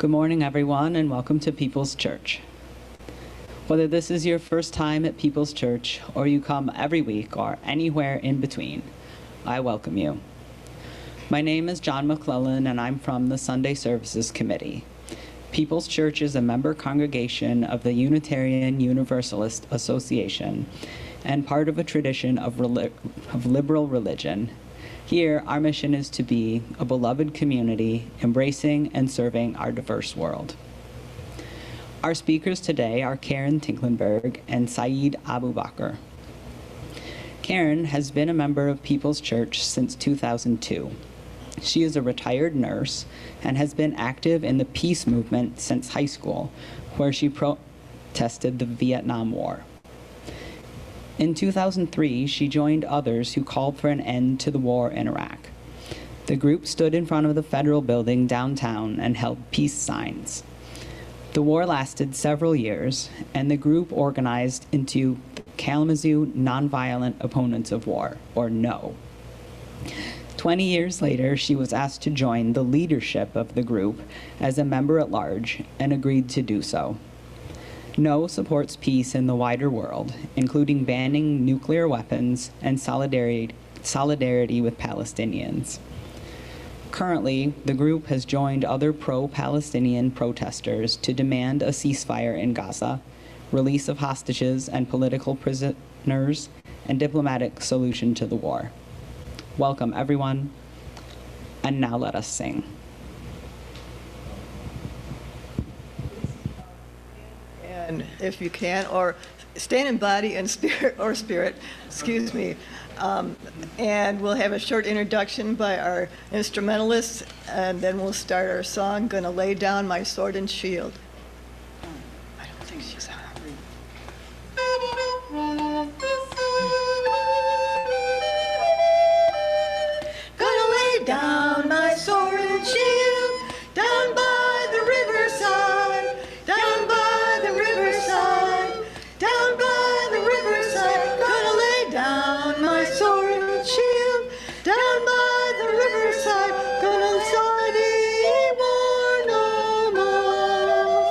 Good morning, everyone, and welcome to People's Church. Whether this is your first time at People's Church, or you come every week, or anywhere in between, I welcome you. My name is John McClellan, and I'm from the Sunday Services Committee. People's Church is a member congregation of the Unitarian Universalist Association, and part of a tradition of liberal religion. Here, our mission is to be a beloved community, embracing and serving our diverse world. Our speakers today are Karen Tinklenberg and Saeed Abu-Bakr. Karen has been a member of People's Church since 2002. She is a retired nurse and has been active in the peace movement since high school, where she protested the Vietnam War. In 2003, she joined others who called for an end to the war in Iraq. The group stood in front of the federal building downtown and held peace signs. The war lasted several years, and the group organized into Kalamazoo Nonviolent Opponents of War, or NO. 20 years later, she was asked to join the leadership of the group as a member at large and agreed to do so. NO supports peace in the wider world, including banning nuclear weapons and solidarity with Palestinians. Currently, the group has joined other pro-Palestinian protesters to demand a ceasefire in Gaza, release of hostages and political prisoners, and diplomatic solution to the war. Welcome, everyone, and now let us sing. And if you can, or stand in body and spirit, excuse me. And we'll have a short introduction by our instrumentalists, and then we'll start our song, Gonna Lay Down My Sword and Shield. I don't think she's on. Gonna lay down my sword and shield, down by the riverside, down by the riverside, down by the riverside. Gonna lay down my sword and shield, down by the riverside. Gonna study war no more.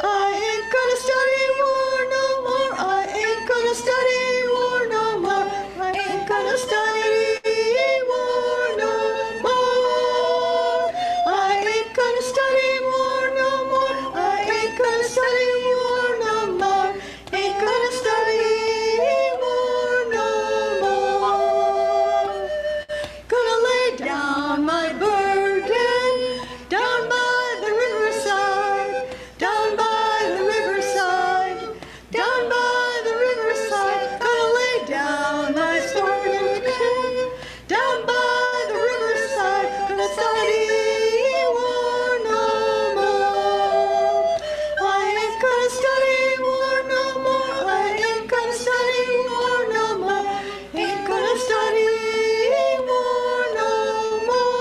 I ain't gonna study war no more. I ain't gonna study war no more. I ain't gonna study war no more. I ain't gonna study war no more. I ain't gonna study war no more. Ain't gonna study war no more. Gonna lay down my burden, down by the riverside, down by the riverside, down by the riverside. Gonna lay down my sword and shield, down by the riverside. Gonna study war no more. I ain't gonna study war no more. I ain't gonna study war no more. Ain't gonna study war no more.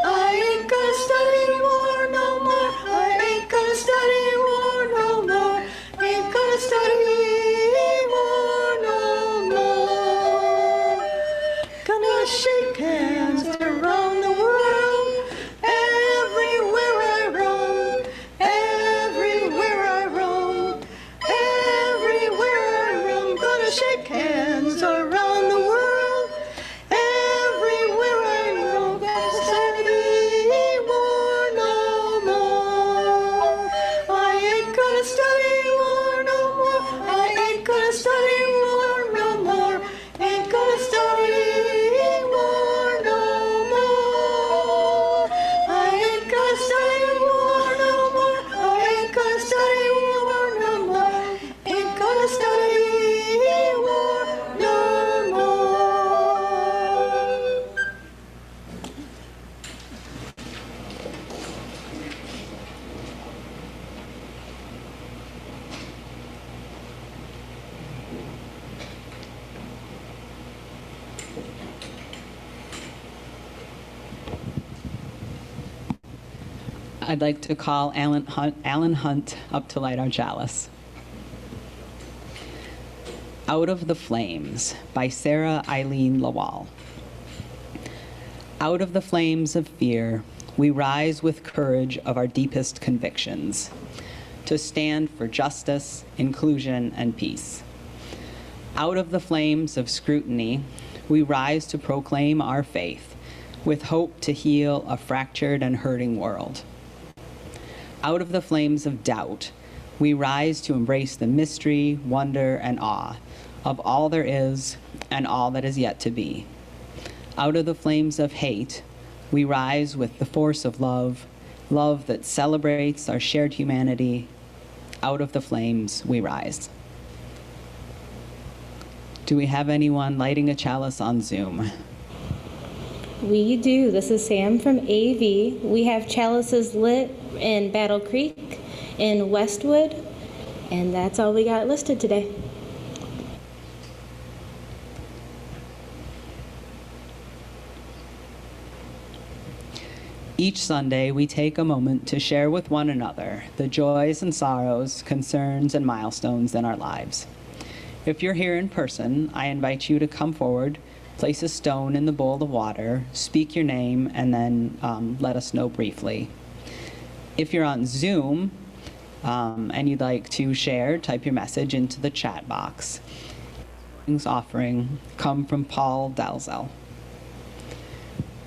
I ain't gonna study war no more. I ain't gonna study war no more. Ain't gonna study war no more. Gonna shake hands around the world, everywhere I roam, everywhere I roam, everywhere I roam. Gonna shake hands around the world, everywhere I roam. Gonna study war no more. I ain't gonna study war no more. I ain't gonna study war no more. Ain't gonna study war no more. I ain't gonna study war no more. I ain't gonna study war no more. Ain't gonna study war no more. I'd like to call Alan Hunt up to light our chalice. Out of the Flames by Sarah Eileen Lawal. Out of the flames of fear, we rise with courage of our deepest convictions to stand for justice, inclusion, and peace. Out of the flames of scrutiny, we rise to proclaim our faith with hope to heal a fractured and hurting world. Out of the flames of doubt, we rise to embrace the mystery, wonder, and awe of all there is and all that is yet to be. Out of the flames of hate, we rise with the force of love, love that celebrates our shared humanity. Out of the flames, we rise. Do we have anyone lighting a chalice on Zoom? We do. This is Sam from AV. We have chalices lit in Battle Creek, in Westwood, and that's all we got listed today. Each Sunday, we take a moment to share with one another the joys and sorrows, concerns, and milestones in our lives. If you're here in person, I invite you to come forward, place a stone in the bowl of water, speak your name, and then let us know briefly. If you're on Zoom and you'd like to share, type your message into the chat box. This offering come from Paul Dalzell.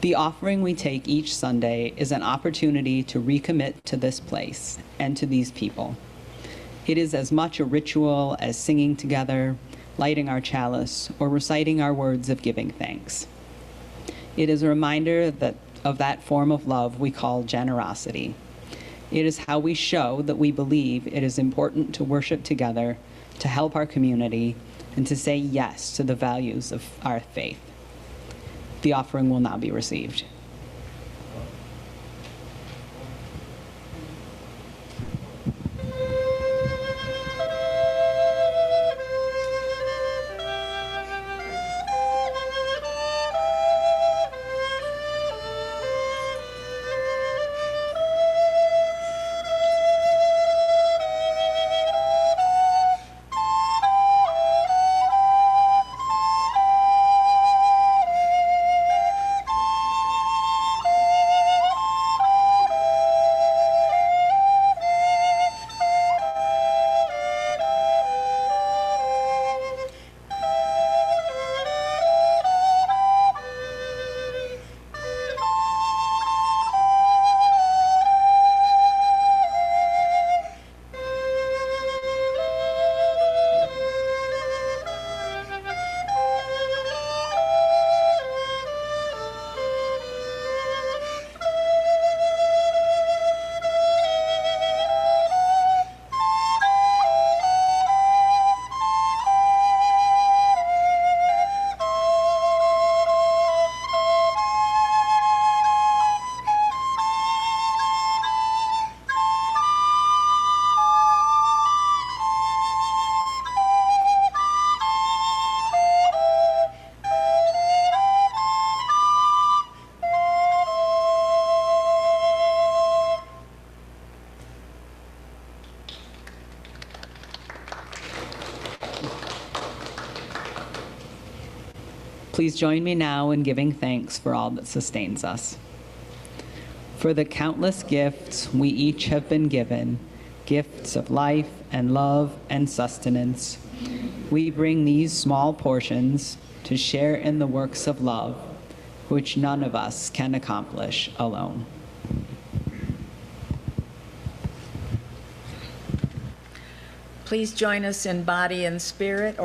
The offering we take each Sunday is an opportunity to recommit to this place and to these people. It is as much a ritual as singing together, lighting our chalice, or reciting our words of giving thanks. It is a reminder of that form of love we call generosity. It is how we show that we believe it is important to worship together, to help our community, and to say yes to the values of our faith. The offering will now be received. Please join me now in giving thanks for all that sustains us. For the countless gifts we each have been given, gifts of life and love and sustenance, we bring these small portions to share in the works of love, which none of us can accomplish alone. Please join us in body and spirit,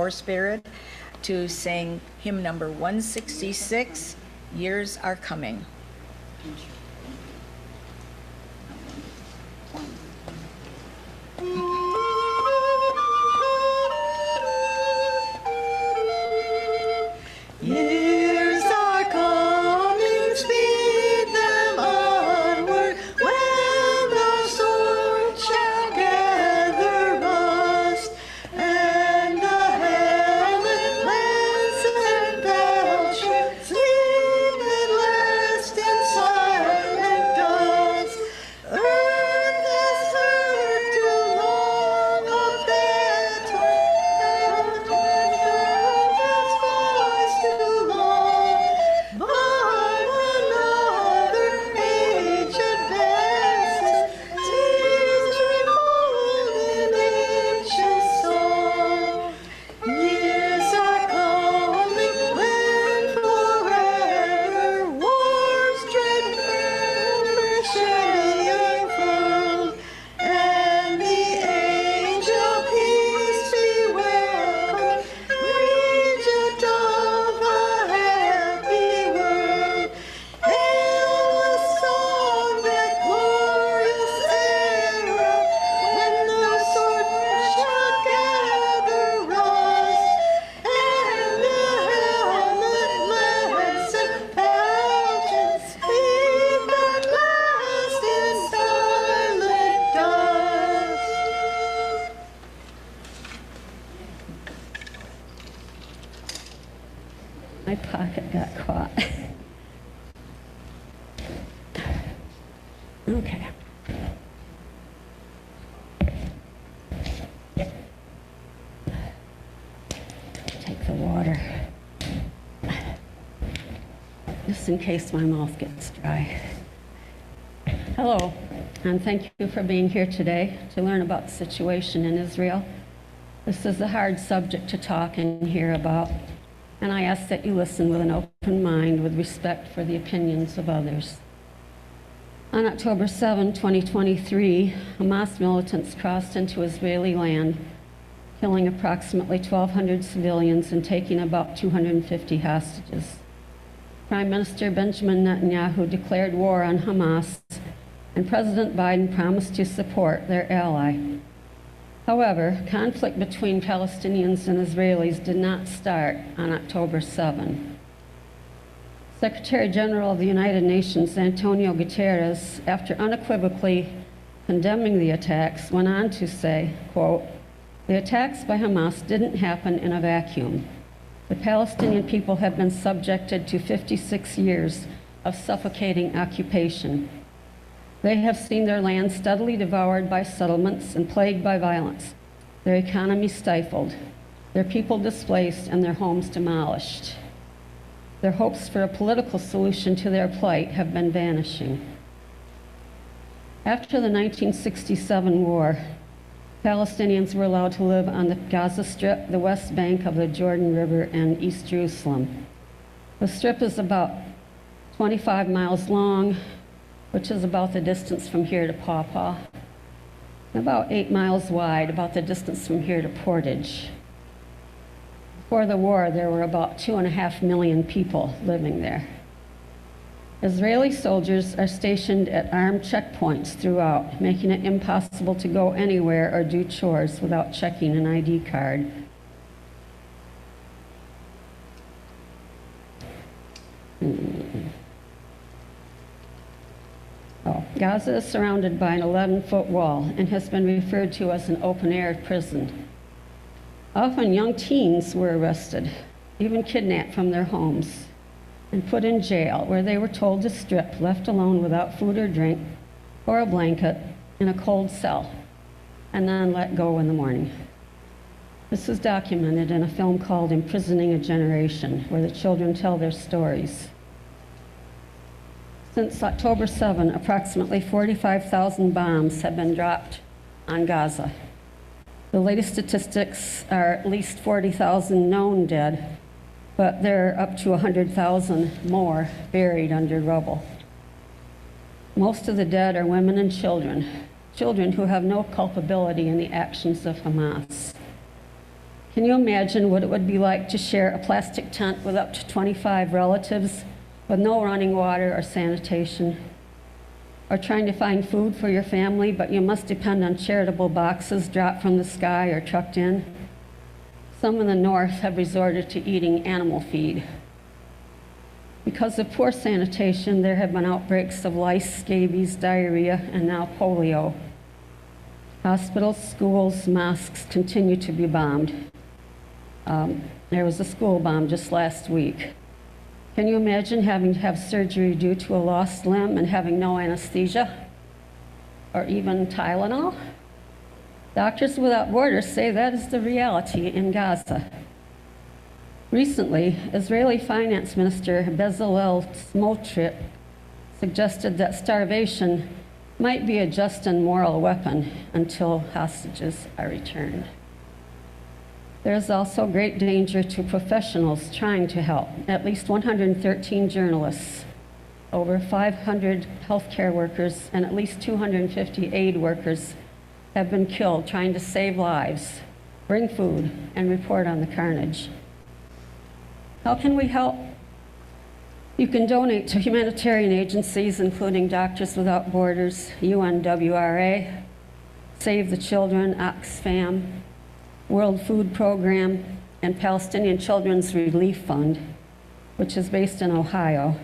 to sing hymn number 166, Years Are Coming. Years are coming, speed them onward, when the sword shall gather rust, and the helmet, lance, and belt shall sleep and rest in silence. My pocket got caught. Okay. Take the water. Just in case my mouth gets dry. Hello, and thank you for being here today to learn about the situation in Israel. This is a hard subject to talk and hear about, and I ask that you listen with an open mind with respect for the opinions of others. On October 7, 2023, Hamas militants crossed into Israeli land, killing approximately 1,200 civilians and taking about 250 hostages. Prime Minister Benjamin Netanyahu declared war on Hamas, and President Biden promised to support their ally. However, conflict between Palestinians and Israelis did not start on October 7. Secretary General of the United Nations, Antonio Guterres, after unequivocally condemning the attacks, went on to say, quote, "The attacks by Hamas didn't happen in a vacuum. The Palestinian people have been subjected to 56 years of suffocating occupation. They have seen their land steadily devoured by settlements and plagued by violence, their economy stifled, their people displaced, and their homes demolished. Their hopes for a political solution to their plight have been vanishing." After the 1967 war, Palestinians were allowed to live on the Gaza Strip, the West Bank of the Jordan River, and East Jerusalem. The strip is about 25 miles long, which is about the distance from here to Paw Paw, and about 8 miles wide, about the distance from here to Portage. Before the war, there were about 2.5 million people living there. Israeli soldiers are stationed at armed checkpoints throughout, making it impossible to go anywhere or do chores without checking an ID card. Gaza is surrounded by an 11-foot wall and has been referred to as an open-air prison. Often young teens were arrested, even kidnapped from their homes, and put in jail, where they were told to strip, left alone without food or drink, or a blanket, in a cold cell, and then let go in the morning. This is documented in a film called Imprisoning a Generation, where the children tell their stories. Since October 7, approximately 45,000 bombs have been dropped on Gaza. The latest statistics are at least 40,000 known dead, but there are up to 100,000 more buried under rubble. Most of the dead are women and children, children who have no culpability in the actions of Hamas. Can you imagine what it would be like to share a plastic tent with up to 25 relatives with no running water or sanitation? Or trying to find food for your family, but you must depend on charitable boxes dropped from the sky or trucked in? Some in the north have resorted to eating animal feed. Because of poor sanitation, there have been outbreaks of lice, scabies, diarrhea, and now polio. Hospitals, schools, mosques continue to be bombed. There was a school bomb just last week. Can you imagine having to have surgery due to a lost limb and having no anesthesia or even Tylenol? Doctors Without Borders say that is the reality in Gaza. Recently, Israeli Finance Minister Bezalel Smotrich suggested that starvation might be a just and moral weapon until hostages are returned. There is also great danger to professionals trying to help. At least 113 journalists, over 500 healthcare workers, and at least 250 aid workers have been killed trying to save lives, bring food, and report on the carnage. How can we help? You can donate to humanitarian agencies, including Doctors Without Borders, UNWRA, Save the Children, Oxfam, World Food Program, and Palestinian Children's Relief Fund, which is based in Ohio.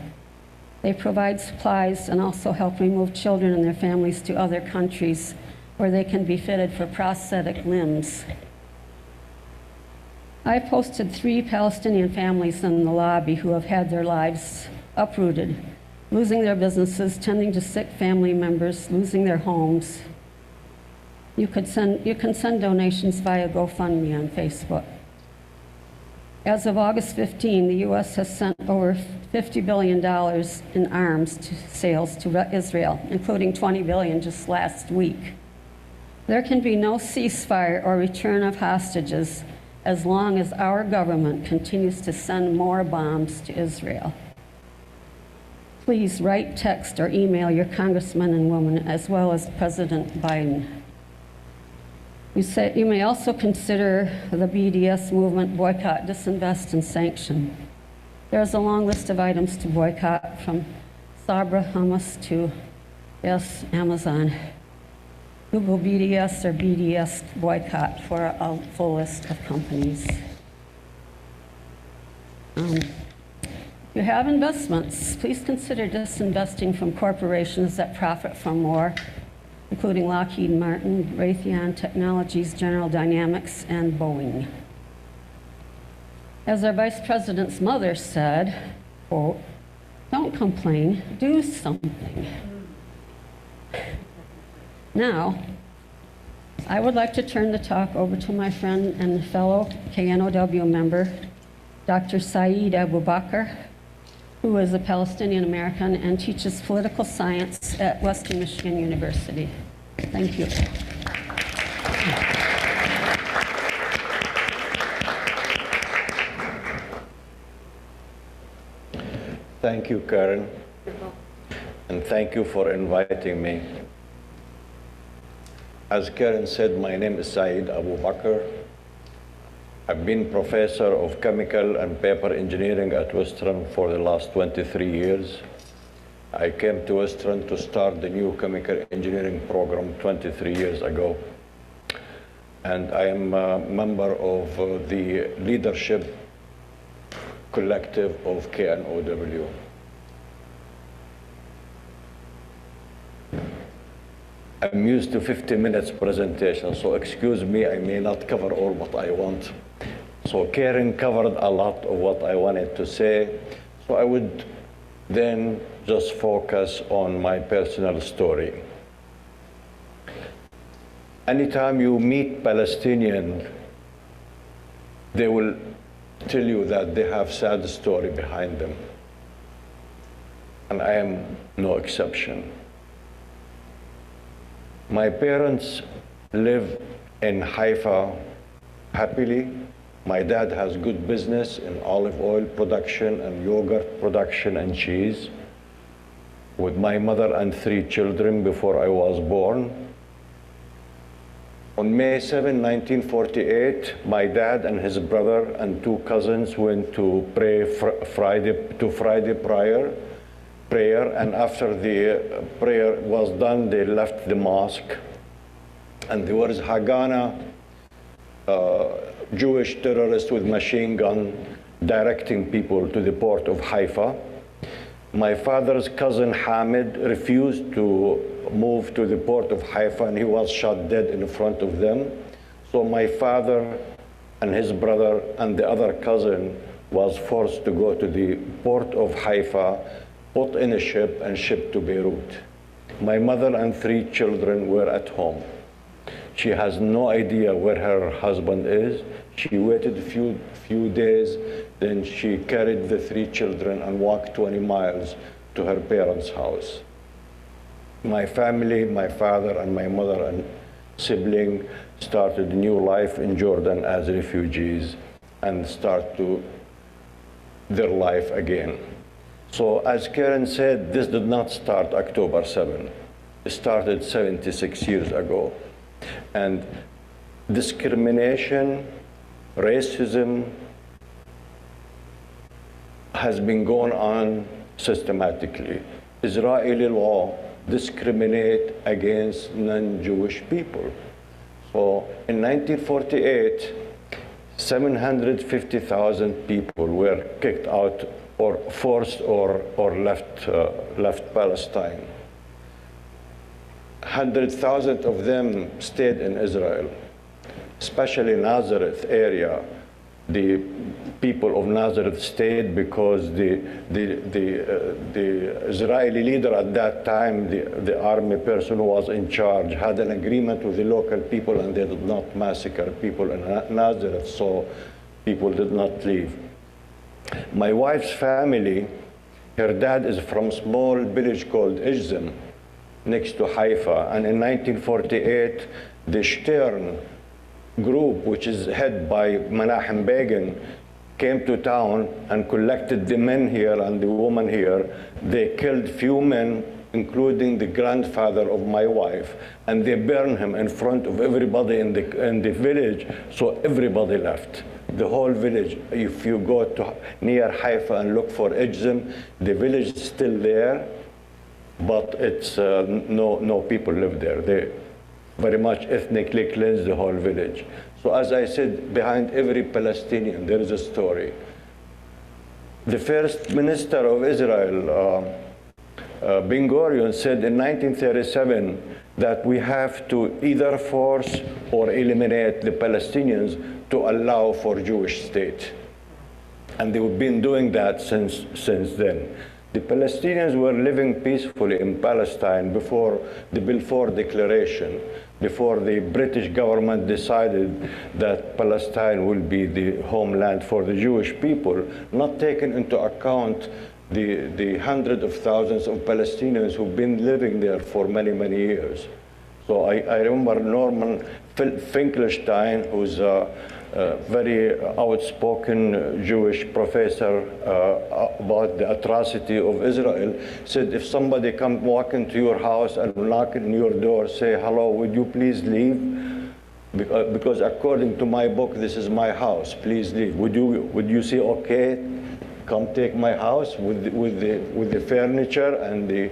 They provide supplies and also help remove children and their families to other countries where they can be fitted for prosthetic limbs. I posted 3 Palestinian families in the lobby who have had their lives uprooted, losing their businesses, tending to sick family members, losing their homes. You can send donations via GoFundMe on Facebook. As of August 15, the U.S. has sent over $50 billion in arms sales to Israel, including $20 billion just last week. There can be no ceasefire or return of hostages as long as our government continues to send more bombs to Israel. Please write, text, or email your congressmen and women, as well as President Biden. You may also consider the BDS movement: boycott, disinvest, and sanction. There's a long list of items to boycott, from Sabra hummus to, yes, Amazon. Google BDS or BDS boycott for a full list of companies. If you have investments, please consider disinvesting from corporations that profit from war, including Lockheed Martin, Raytheon Technologies, General Dynamics, and Boeing. As our Vice President's mother said, quote, "Don't complain, do something." Now, I would like to turn the talk over to my friend and fellow KNOW member, Dr. Saeed Abu-Bakr, who is a Palestinian American and teaches political science at Western Michigan University. Thank you. Thank you, Karen, and thank you for inviting me. As Karen said, my name is Saeed Abu-Bakr. I've been professor of chemical and paper engineering at Western for the last 23 years. I came to Western to start the new chemical engineering program 23 years ago. And I am a member of the leadership collective of KNOW. I'm used to 50 minutes presentation, so excuse me, I may not cover all what I want. So Karen covered a lot of what I wanted to say, so I would then just focus on my personal story. Anytime you meet Palestinians, they will tell you that they have sad story behind them. And I am no exception. My parents live in Haifa happily. My dad has good business in olive oil production and yogurt production and cheese, with my mother and 3 children before I was born. On May 7, 1948, my dad and his brother and 2 cousins went to pray Friday prayer, and after the prayer was done, they left the mosque, and there was Haganah, Jewish terrorist with machine gun directing people to the port of Haifa. My father's cousin Hamid refused to move to the port of Haifa, and he was shot dead in front of them. So my father and his brother and the other cousin was forced to go to the port of Haifa, put in a ship, and shipped to Beirut. My mother and 3 children were at home. She has no idea where her husband is. She waited a few days, then she carried the 3 children and walked 20 miles to her parents' house. My family, my father and my mother and sibling started a new life in Jordan as refugees and start to their life again. So as Karen said, this did not start October 7. It started 76 years ago. And discrimination, racism has been going on systematically. Israeli law discriminates against non-Jewish people. So in 1948, 750,000 people were kicked out or forced or left Palestine. 100,000 of them stayed in Israel, especially Nazareth area. the people of Nazareth stayed because the Israeli leader at that time, the army person who was in charge, had an agreement with the local people, and they did not massacre people in Nazareth, so people did not leave. My wife's family, her dad is from a small village called Ijzim, next to Haifa, and in 1948, the Stern group, which is headed by Menachem Begin, came to town and collected the men here and the women here. They killed few men, including the grandfather of my wife, and they burned him in front of everybody in the village, so everybody left. The whole village. If you go to near Haifa and look for Ijzim, the village is still there, but it's no people live there. They very much ethnically cleansed the whole village. So as I said, behind every Palestinian there is a story. The first minister of Israel, Ben Gurion, said in 1937 that we have to either force or eliminate the Palestinians to allow for Jewish state. And they've been doing that since then. The Palestinians were living peacefully in Palestine before the Balfour Declaration, before the British government decided that Palestine will be the homeland for the Jewish people, not taking into account the hundreds of thousands of Palestinians who've been living there for many, many years. So I remember Norman Finkelstein, who's a very outspoken Jewish professor about the atrocity of Israel, said if somebody come walk into your house and knock on your door, say, hello, would you please leave? Because according to my book, this is my house, please leave. Would you say, okay, come take my house with the furniture and the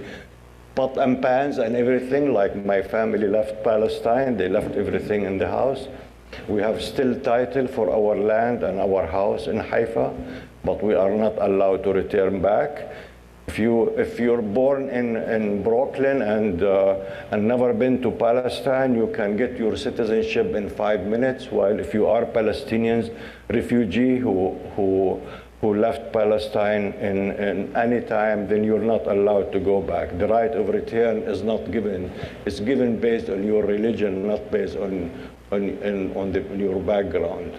pot and pans and everything, like my family left Palestine, they left everything in the house. We have still title for our land and our house in Haifa, but we are not allowed to return back. If you're born in Brooklyn and never been to Palestine, you can get your citizenship in 5 minutes, while if you are Palestinians refugee who left Palestine in any time, then you're not allowed to go back. The right of return is not given. It's given based on your religion, not based on your background.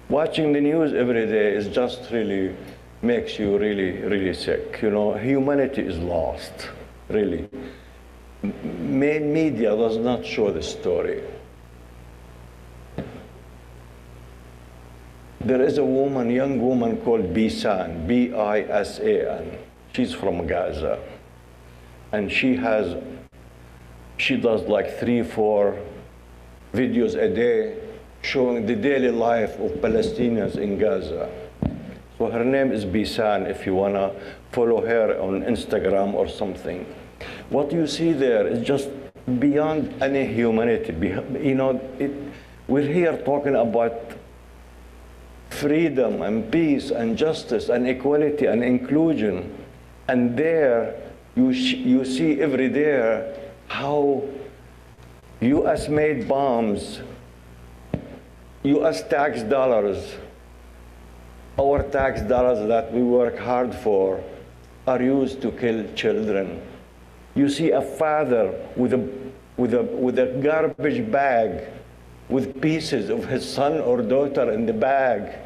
Watching the news every day is just really makes you really sick. You know, humanity is lost, really. Main media does not show the story. There is a woman, young woman called Bisan, B-I-S-A-N. She's from Gaza. And she does like 3-4 videos a day showing the daily life of Palestinians in Gaza. So her name is Bisan, if you wanna follow her on Instagram or something. What you see there is just beyond any humanity. You know, we're here talking about freedom and peace and justice and equality and inclusion. And there, you see every day how US-made bombs, US tax dollars, our tax dollars that we work hard for, are used to kill children. You see a father with a garbage bag with pieces of his son or daughter in the bag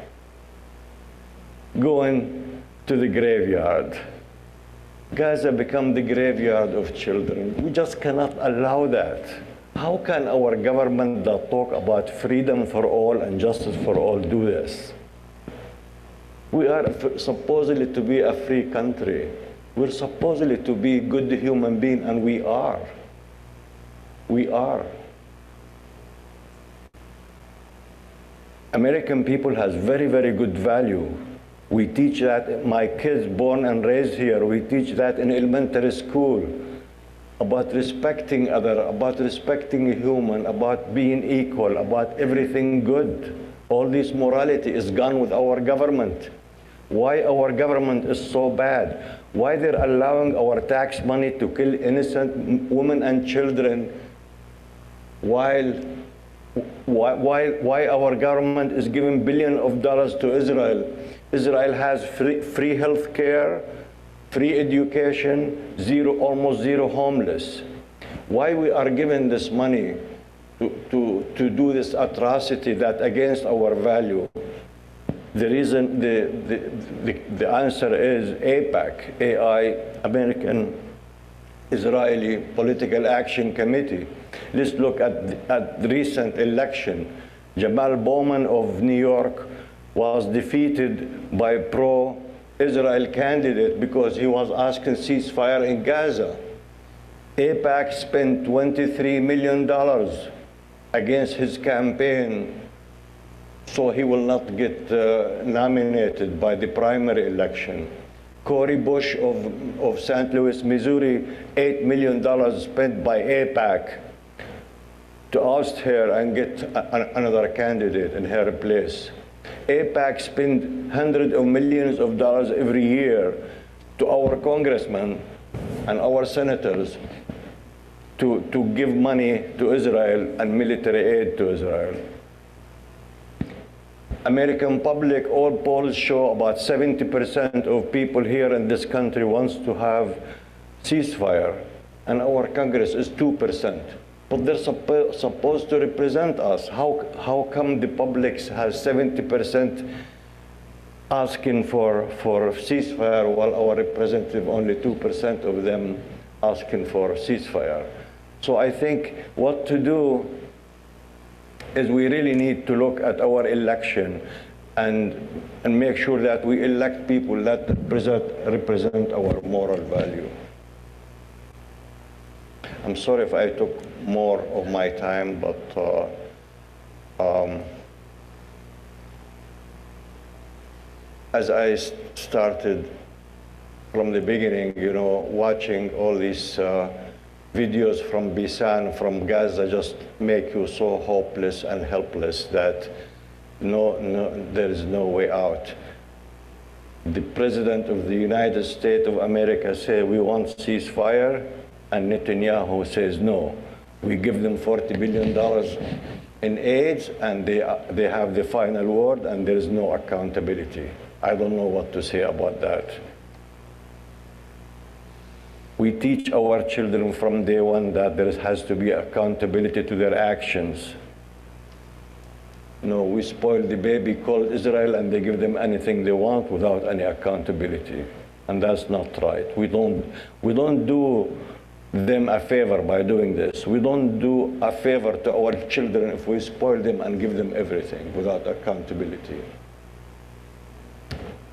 going to the graveyard. Gaza become the graveyard of children. We just cannot allow that. How can our government that talk about freedom for all and justice for all do this? We are supposedly to be a free country. We're supposedly to be good human beings, and we are. We are. American people has very, very good value. We teach that, my kids born and raised here, we teach that in elementary school, about respecting other, about respecting a human, about being equal, about everything good. All this morality is gone with our government. Why our government is so bad? Why they're allowing our tax money to kill innocent women and children while why our government is giving billions of dollars to Israel. Israel has free health care, free education, almost zero homeless. Why we are giving this money to do this atrocity that against our value? The reason, the answer is AIPAC, American Israeli Political Action Committee. Let's look at the recent election. Jamal Bowman of New York was defeated by pro-Israel candidate because he was asking ceasefire in Gaza. AIPAC spent $23 million against his campaign, so he will not get nominated by the primary election. Cori Bush of St. Louis, Missouri, $8 million spent by AIPAC to oust her and get another candidate in her place. AIPAC spend hundreds of millions of dollars every year to our congressmen and our senators to give money to Israel and military aid to Israel. American public, all polls show about 70% of people here in this country wants to have ceasefire, and our Congress is 2%. But they're supposed to represent us. How come the public has 70% asking for ceasefire while our representative only 2% of them asking for ceasefire? So I think what to do is we really need to look at our election and make sure that we elect people that represent our moral value. I'm sorry if I took more of my time, but as I started from the beginning, watching all these videos from Bisan, from Gaza, just make you so hopeless and helpless that there is no way out. The President of the United States of America said, we want ceasefire, and Netanyahu says no. We give them $40 billion in aid, and they have the final word, and there is no accountability. I don't know what to say about that. We teach our children from day one that there has to be accountability to their actions. No, we spoil the baby called Israel, and they give them anything they want without any accountability. And that's not right. We don't do them a favor by doing this. We don't do a favor to our children if we spoil them and give them everything without accountability.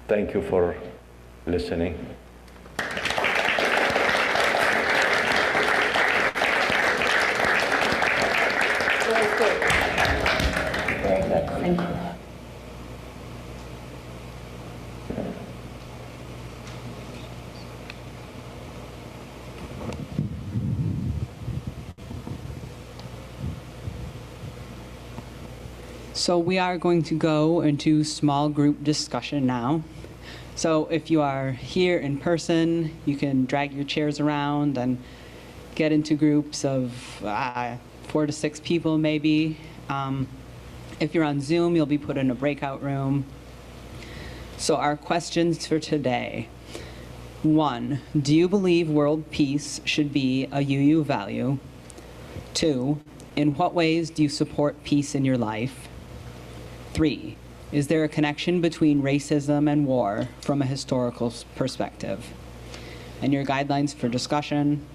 Thank you for listening. Very good. Thank you. So we are going to go into small group discussion now. So if you are here in person, you can drag your chairs around and get into groups of 4 to 6 people maybe. If you're on Zoom, you'll be put in a breakout room. So our questions for today. 1, do you believe world peace should be a UU value? 2, in what ways do you support peace in your life? 3, is there a connection between racism and war from a historical perspective? And your guidelines for discussion: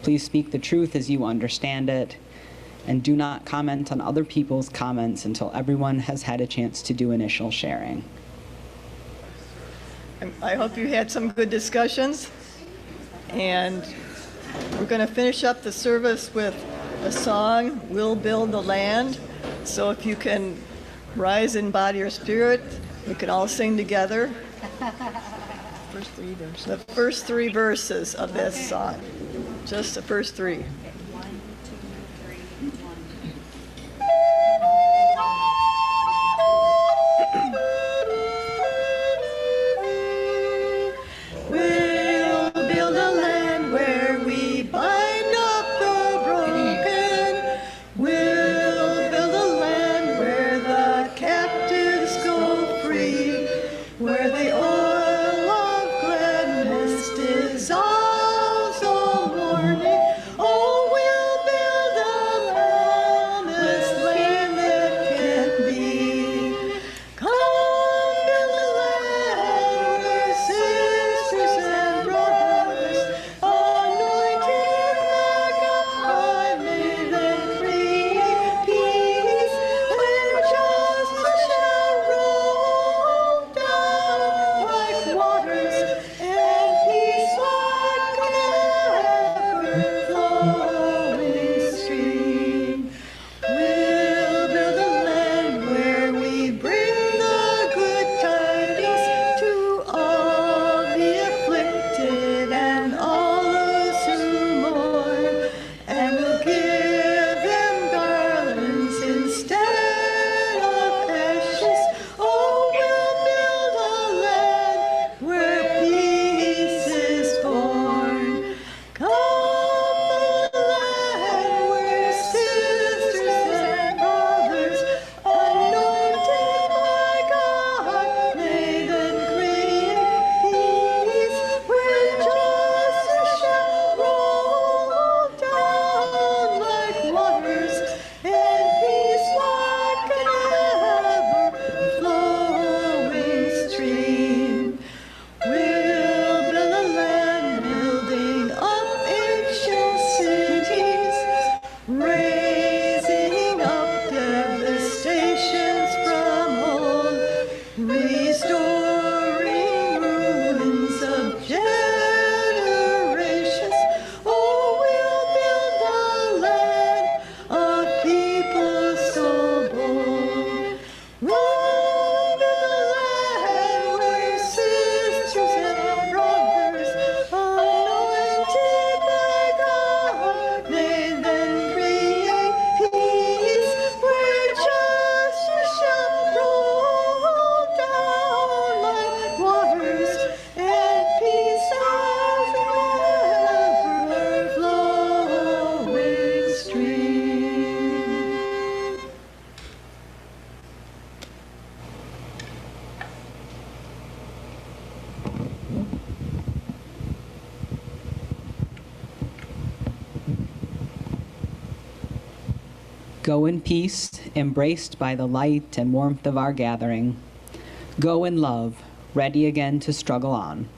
please speak the truth as you understand it, and do not comment on other people's comments until everyone has had a chance to do initial sharing. I hope you had some good discussions, and we're going to finish up the service with the song, We'll Build the Land. So if you can rise in body or spirit, we can all sing together. The first 3 verses of this song, just the first 3. We'll build a land where we bind up the broken. We'll Go in peace, embraced by the light and warmth of our gathering. Go in love, ready again to struggle on.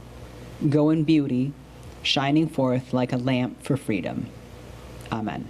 Go in beauty, shining forth like a lamp for freedom. Amen.